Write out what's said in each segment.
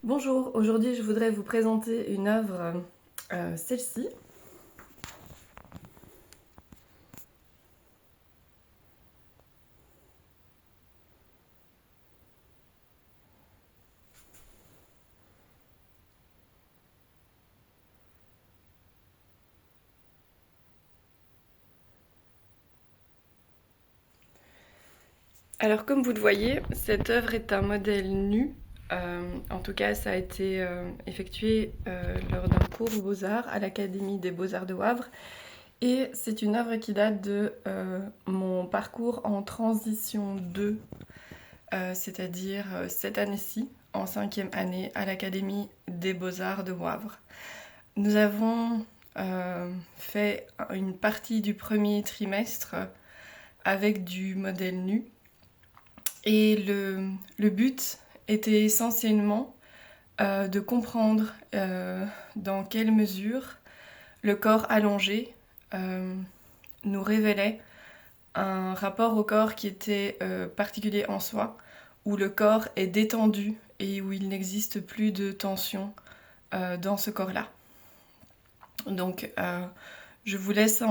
Bonjour, aujourd'hui je voudrais vous présenter une œuvre, celle-ci. Alors comme vous le voyez, cette œuvre est un modèle nu. En tout cas, ça a été effectué lors d'un cours aux Beaux-Arts à l'Académie des Beaux-Arts de Wavre. Et c'est une œuvre qui date de mon parcours en transition 2, c'est-à-dire cette année-ci, en cinquième année, à l'Académie des Beaux-Arts de Wavre. Nous avons fait une partie du premier trimestre avec du modèle nu. Et le but était essentiellement de comprendre dans quelle mesure le corps allongé nous révélait un rapport au corps qui était particulier en soi, où le corps est détendu et où il n'existe plus de tension dans ce corps-là. Donc je vous laisse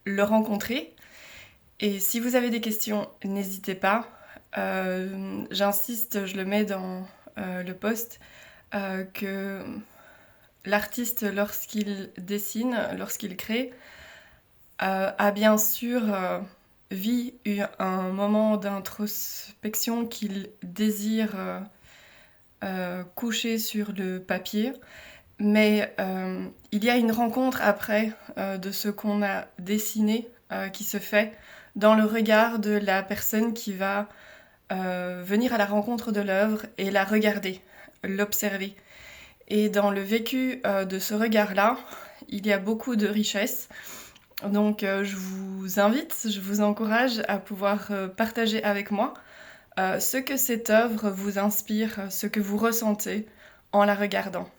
le rencontrer. Et si vous avez des questions, n'hésitez pas. J'insiste, je le mets dans le post, que l'artiste, lorsqu'il dessine, lorsqu'il crée, a bien sûr vit un moment d'introspection qu'il désire coucher sur le papier. Mais il y a une rencontre après de ce qu'on a dessiné qui se fait dans le regard de la personne qui va venir à la rencontre de l'œuvre et la regarder, l'observer. Et dans le vécu de ce regard-là, il y a beaucoup de richesse. Donc je vous invite, je vous encourage à pouvoir partager avec moi ce que cette œuvre vous inspire, ce que vous ressentez en la regardant.